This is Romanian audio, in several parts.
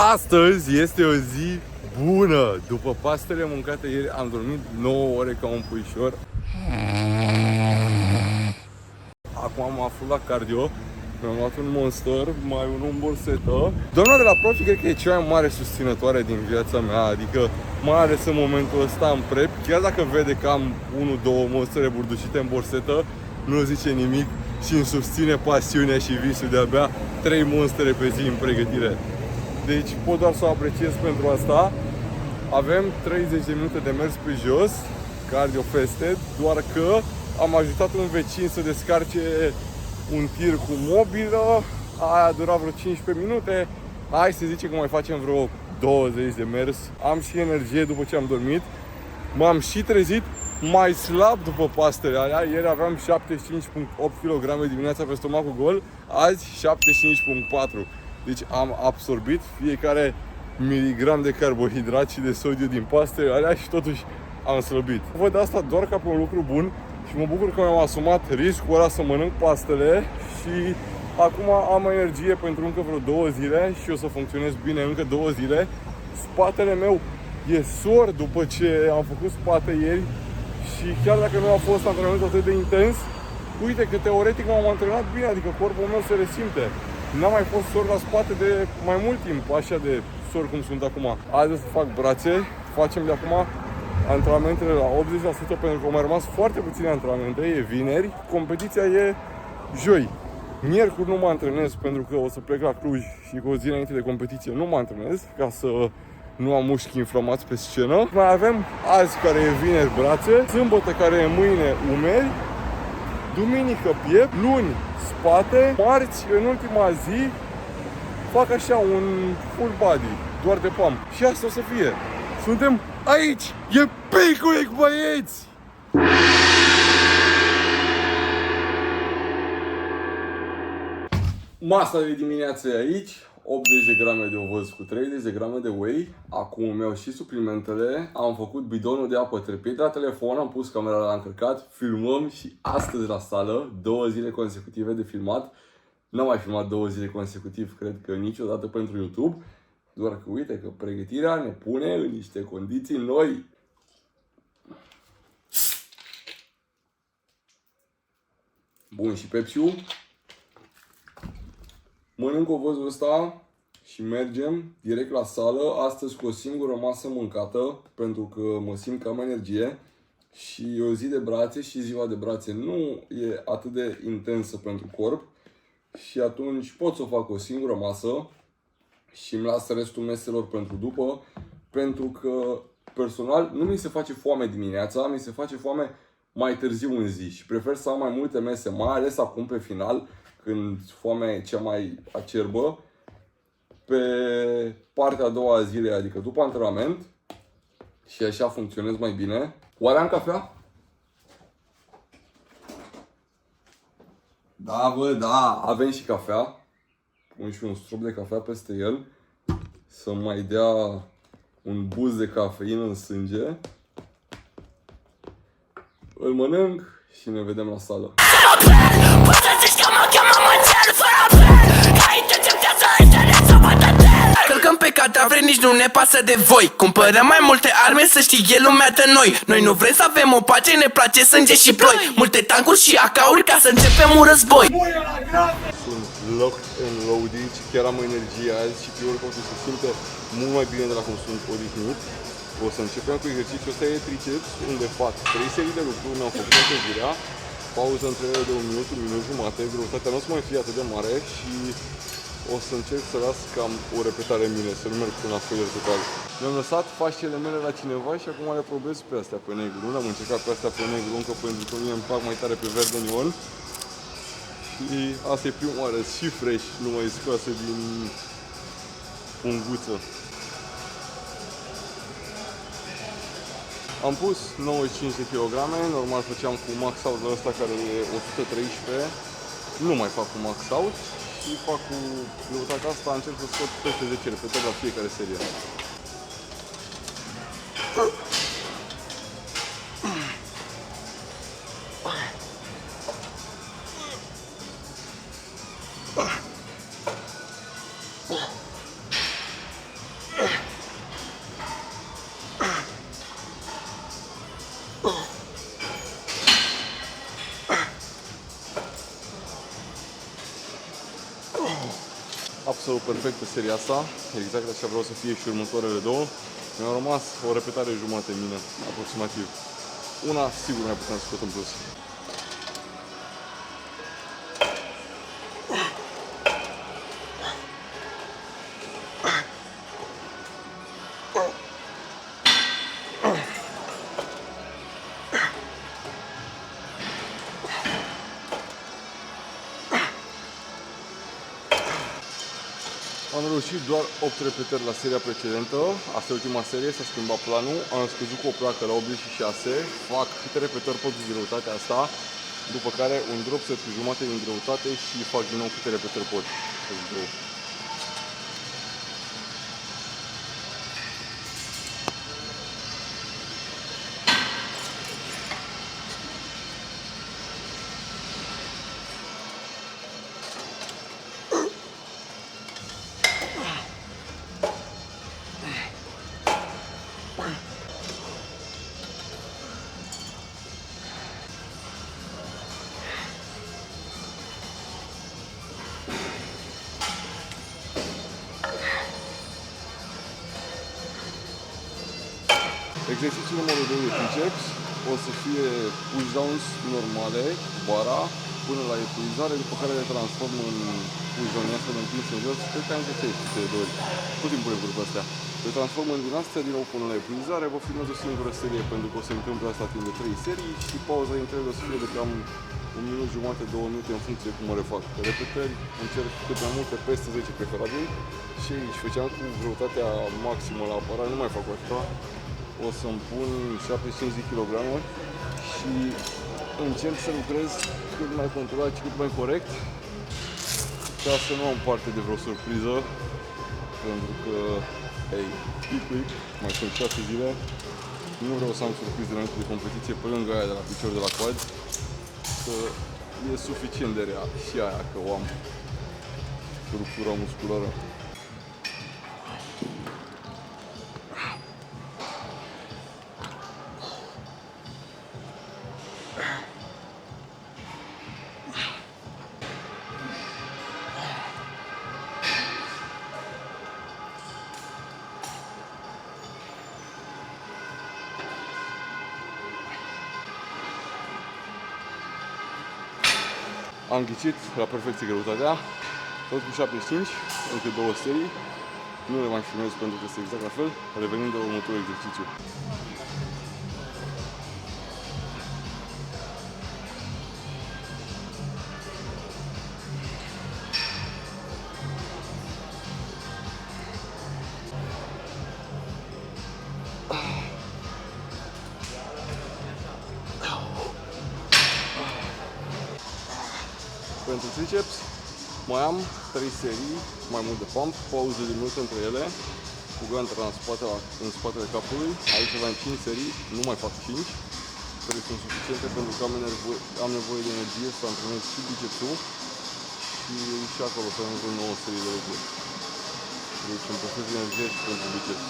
Astăzi este o zi bună. După pastele mâncate ieri am dormit 9 ore ca un puișor. Acum am aflat la cardio. Mi-am luat un Monster, mai un borsetă. Doamna de la Profi cred că e cea mai mare susținătoare din viața mea. Adică mai ales în momentul ăsta în prep. Chiar dacă vede că am 1-2 Monstere burducite în borsetă, nu zice nimic și îmi susține pasiunea și visul de abia 3 Monstere pe zi în pregătire. Deci pot doar să o apreciez pentru asta. Avem 30 de minute de mers pe jos, cardio fasted, doar că am ajutat un vecin să descarce un tir cu mobilă. Aia a durat vreo 15 minute. Hai să zicem că mai facem vreo 20 de mers. Am și energie după ce am dormit. M-am și trezit mai slab după pastele alea. Ieri aveam 75,8 kg dimineața pe stomacul gol, azi 75,4. Deci am absorbit fiecare miligram de carbohidrat și de sodiu din pastele alea și totuși am slăbit. Văd asta doar ca pe un lucru bun și mă bucur că mi-am asumat riscul ăla să mănânc pastele și acum am energie pentru încă vreo 2 zile și o să funcționez bine încă 2 zile. Spatele meu e sor după ce am făcut spate ieri și chiar dacă nu a fost antrenament atât de intens, uite că teoretic m-am antrenat bine, adică corpul meu se resimte. N-am mai fost sor la spate de mai mult timp, așa de sor cum sunt acum. Azi o să fac brațe, facem de acum antrenamentele la 80% pentru că au mai rămas foarte puține antrenamente, e vineri, competiția e joi. Miercuri nu mă antrenez pentru că o să plec la Cluj și cu o zi înainte de competiție nu mă antrenez ca să nu am mușchi inflamați pe scenă. Mai avem azi care e vineri brațe, sâmbătă care e mâine umeri, duminică piept, luni spate, marți, în ultima zi, fac așa un full body, doar de pump. Și asta o să fie. Suntem aici! E picuic, băieți! Masa de dimineață e aici, 80 de grame de ovăz cu 30 de grame de whey. Acum îmi iau și suplimentele. Am făcut bidonul de apă trepit la telefon, am pus camera la încărcat, filmăm și astăzi la sală, 2 zile consecutive de filmat. N-am mai filmat 2 zile consecutiv, cred că niciodată pentru YouTube. Doar că uite că pregătirea ne pune în niște condiții noi. Bun, și Pepsiu. Mănânc ovăzul ăsta și mergem direct la sală. Astăzi cu o singură masă mâncată, pentru că mă simt că am energie. Și o zi de brațe și ziua de brațe nu e atât de intensă pentru corp. Și atunci pot să fac o singură masă și îmi las restul meselor pentru după. Pentru că personal nu mi se face foame dimineața, mi se face foame mai târziu în zi. Și prefer să am mai multe mese, mai ales acum pe final, când foamea e cea mai acerbă, pe partea a doua a zilei, adică după antrenament, și așa funcționez mai bine. Oare am cafea? Da, bă, da, avem și cafea. Pun și un strop de cafea peste el, să mai dea un boost de cafeină în sânge. Îl mănânc și ne vedem la sală. Călcăm pe cadavre, nici nu ne pasă de voi. Cumpărăm mai multe arme, să știe lumea de noi. Noi nu vrem să avem o pace, ne place sânge și ploi. Multe tancuri și AK-uri ca să începem un război. Sunt locked and loaded, chiar am energie azi și pe workout se simte mult mai bine de la cum sunt odihnit. O să începem cu exercițiul ăsta de triceps, unde fac 3 serii de lucruri, mi-am făcut întâlnirea, pauză între ele de 1 minut, 1 minut jumate, greutatea nu o să mai fie atât de mare și o să încerc să las cam o repetare în mine, să nu merg până la failure total. Mi-am lăsat fasciile mele la cineva și acum le probez pe astea pe negru. Nu am încercat pe astea pe negru încă pentru că mie îmi plac mai tare pe verde neon. Și asta e prima oară, și fresh, nu mai scoase din punguță. Am pus 95 de kg, normal făceam cu max out ăsta care e 113. Nu mai fac cu max out și fac cu greutatea asta, încerc să scot peste 10 repetări la fiecare serie. absolut perfect pe seria asta, exact așa vreau să fie și următoarele două. Mi-au rămas o repetare jumate în mine, aproximativ. Una sigur mai putem scot în plus. Am reușit doar 8 repetări la seria precedentă, asta e ultima serie, s-a schimbat planul, am scăzut cu o placă la 86, fac câte repetări pot cu greutatea asta, după care un drop set cu jumate din greutate și fac din nou câte repetări pot. Exercițiul numărul 2 de triceps o să fie push-downs normale cu bara până la epuizare, după care le transform în push-down astfel împins în jos. Cred că am găsit de 2 ori. Tot timpul e vorba astea. Le transform în din astea din nou până la epuizare. Vă filmez o singură serie pentru că o să întâmple asta timp de 3 serii și pauza dintre ele o să fie de cam 1 minut jumate, 2 minute în funcție cum o refac. Repetări încerc cât mai multe, peste 10 preferabil și aici făceam cu greutatea maximă la aparat, nu mai fac așa. O să-mi pun 75 de kg și încerc să lucrez cât mai controlat și cât mai corect ca să nu am parte de vreo surpriză, pentru că, hei, pic, mai sunt 6 zile, nu vreau să am surprize înainte de competiție pe lângă aia de la picior de la quad, că e suficient de rea și aia că o am structura musculară. Am ghicit la perfecție greutatea, tot cu 75, încă 2 serii. Nu le mai filmez pentru că este exact la fel, revenind de următorul exercițiu. Pentru triceps mai am 3 serii, mai mult de pump, pauze de minute între ele, cu gantera în spatele capului. Aici avem 5 serii, nu mai fac 5, care sunt suficiente pentru că am nevoie de energie să antrenez și bicepsul și acolo să am vreo 9 serii de lucruri. Deci îmi păstrez energie și pentru biceps.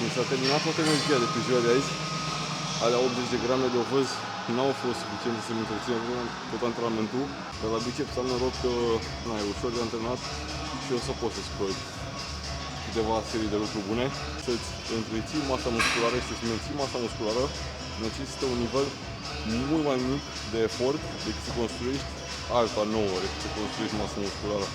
Mi s-a terminat toată energia de pe ziua de azi. Alea 80 de grame de ovăz n-au fost suficiente să-mi întrețină tot antrenamentul. Dar la biceps am noroc că e ușor de antrenat și o să pot să scoli câteva serii de lucruri bune. Să-ți întreții masa musculară și să-ți menții masa musculară necesită un nivel mult mai mic de efort decât să construiești alta nouă, decât să construiești masa musculară.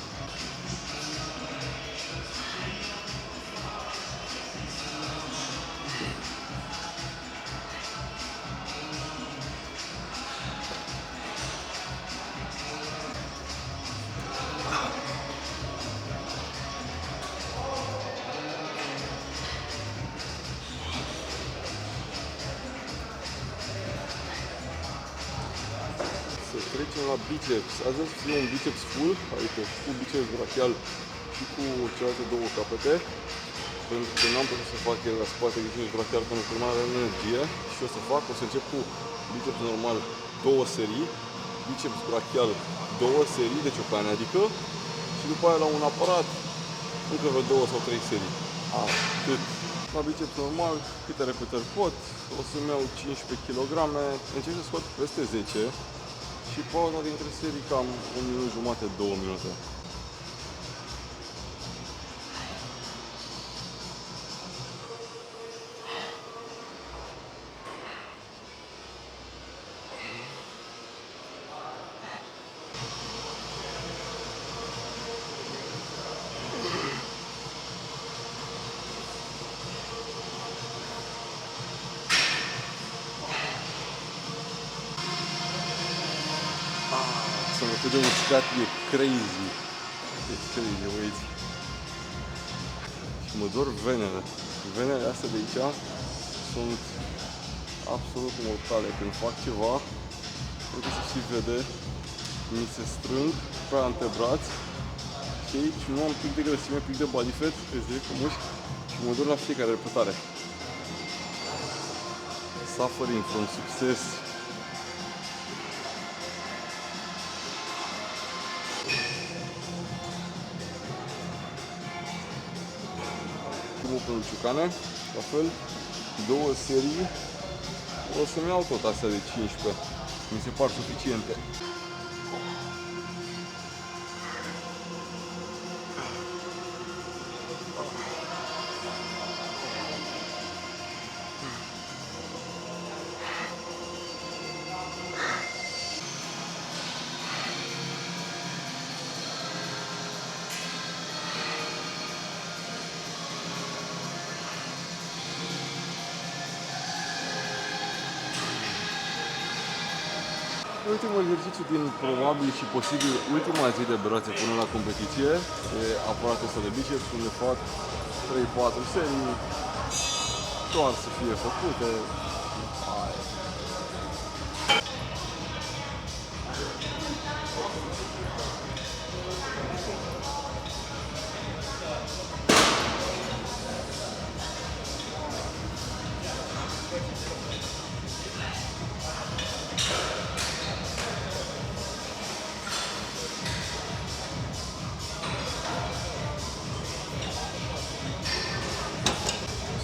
trecem la biceps. Azi o să fie un biceps full, adică cu biceps brachial și cu celelalte două capete. Pentru că n-am putut să fac el la spate biceps brachial pentru că nu are energie. Și o să încep cu biceps normal 2 serii, biceps brachial 2 serii, deci o adică, și după aia la un aparat încă vreo 2 sau 3 serii. Atât. La biceps normal, câte repetări pot, o să-mi iau 15 kg, încerc să scot peste 10 și pauza dintre serii cam 1 minut jumate, 2 minute. Să mă cât de uscat, e crazy. E crazy, uite. Și mă dor venele. Venele astea de aici sunt absolut mortale. Când fac ceva, cred că se și vede, mi se strâng pe antebrați și aici nu am pic de grăsime, pic de body fat, îți zic cu mușchi și mă dor la fiecare repetare. Suffering from success. Pentru ciucane, la fel, 2 serii, o să-mi iau tot astea de 15, mi se par suficiente. Ultimul exercițiu din probabil și posibil ultima zi de brațe până la competiție e aparatul ăsta de biceps unde fac 3-4 serii doar să fie făcute.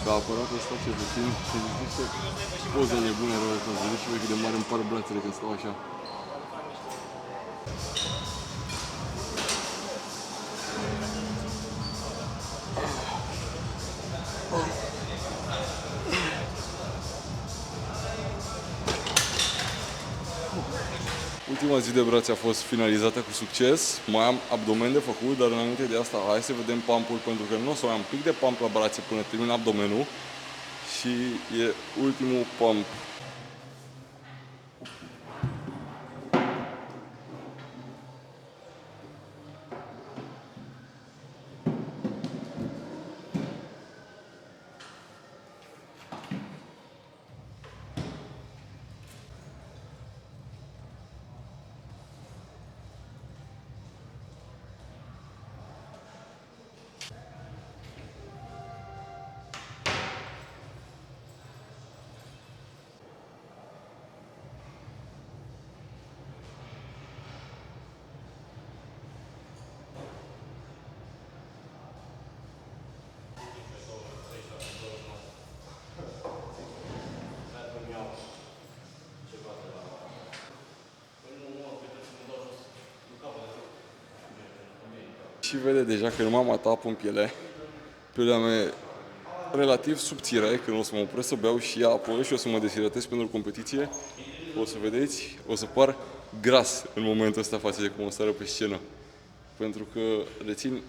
Ca aparatul ăsta ce puțin și niște poze nebune rău să vedeți și voi cât de mare îmi par brațele când stau așa. Ultima zi de brațe a fost finalizată cu succes. Mai am abdomen de făcut, dar înainte de asta hai să vedem pump-ul, pentru că nu o să mai am pic de pump la brațe până termin abdomenul și e ultimul pump. Și vede deja că nu m-am atap în piele. Pielea mea e relativ subțire, când o să mă opresc să beau și apă și o să mă deshidratez pentru competiție. O să vedeți, o să par gras în momentul ăsta față de cum o să arăt pe scenă. Pentru că rețin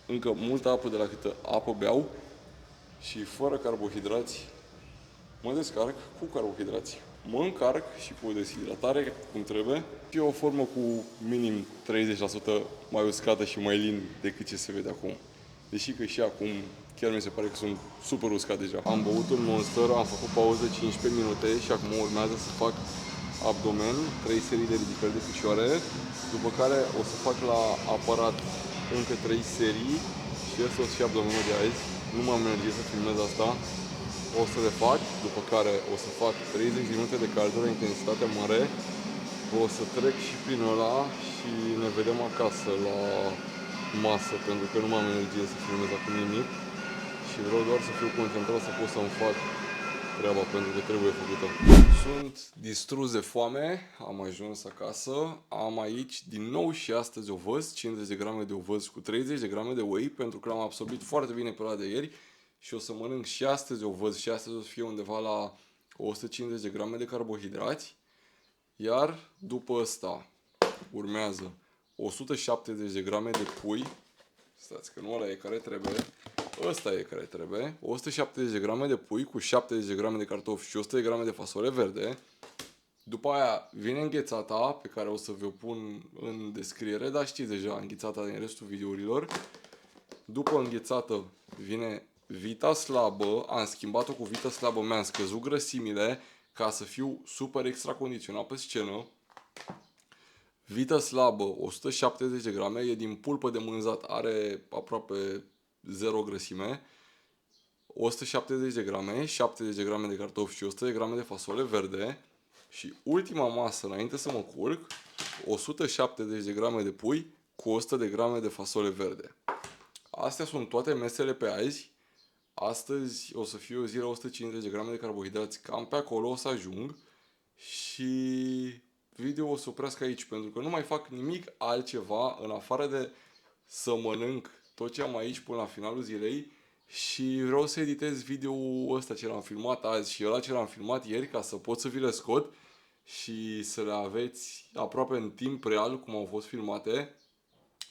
încă multă apă de la câtă apă beau și fără carbohidrați mă descarc cu carbohidrați. Mă încarc și cu o deshidratare cum trebuie și o formă cu minim 30% mai uscată și mai lin decât ce se vede acum. Deși că și acum chiar mi se pare că sunt super uscat deja. Am băut un Monster, am făcut pauză 15 minute și acum urmează să fac abdomen, 3 serii de ridicări de picioare, după care o să fac la aparat încă 3 serii și asta o să fie abdomenul de azi. Nu m-am energie să filmez asta. O să le fac, după care o să fac 30 de minute de cardio la intensitate mare. O să trec și prin ăla și ne vedem acasă la masă, pentru că nu m-am energie să filmez acum nimic și vreau doar să fiu concentrat să pot să-mi fac treaba, pentru că trebuie făcută. Sunt distrus de foame, am ajuns acasă, am aici din nou și astăzi ovăz, 50 de grame de ovăz cu 30 de grame de whey, pentru că l-am absorbit foarte bine pe ăla de ieri și o să mănânc și astăzi ovăz și astăzi o să fie undeva la 150 de grame de carbohidrați. Iar după ăsta urmează 170 de grame de pui. Stați că nu ăla e care trebuie. Ăsta e care trebuie. 170 de grame de pui cu 70 de grame de cartofi și 100 de grame de fasole verde. După aia vine înghețata, pe care o să vă pun în descriere, dar știți deja înghețata din restul videourilor. După înghețată vine vita slabă, am schimbat-o cu vita slabă, mi-am scăzut grăsimile ca să fiu super extra condiționat pe scenă. Vita slabă, 170 de grame, e din pulpă de mânzat, are aproape 0 grăsime. 170 de grame, 70 de grame de cartofi și 100 de grame de fasole verde. Și ultima masă, înainte să mă culc, 170 de grame de pui cu 100 de grame de fasole verde. Astea sunt toate mesele pe azi. Astăzi o să fie o zi la 150 de grame de carbohidrați, cam pe acolo o să ajung. Și video o să oprească aici, pentru că nu mai fac nimic altceva în afară de să mănânc tot ce am aici până la finalul zilei. Și vreau să editez video-ul ăsta ce l-am filmat azi și ăla ce l-am filmat ieri, ca să pot să vi le scot și să le aveți aproape în timp real cum au fost filmate.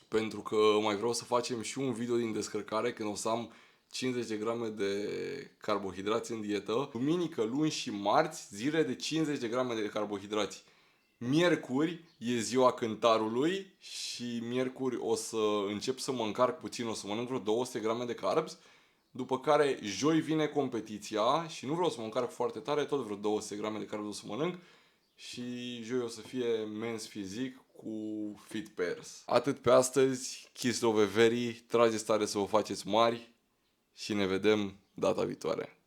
Pentru că mai vreau să facem și un video din descărcare când o să am 50 de grame de carbohidrați în dietă. Duminică, luni și marți, zile de 50 de grame de carbohidrați. Miercuri e ziua cântarului și miercuri o să încep să mă încarc puțin, o să mănânc vreo 200 grame de carbs. După care joi vine competiția și nu vreau să mă încarc foarte tare, tot vreo 200 grame de carbs o să mănânc. Și joi o să fie mens fizic cu fit pairs. Atât pe astăzi, kiss love very, trageți tare să vă faceți mari și ne vedem data viitoare.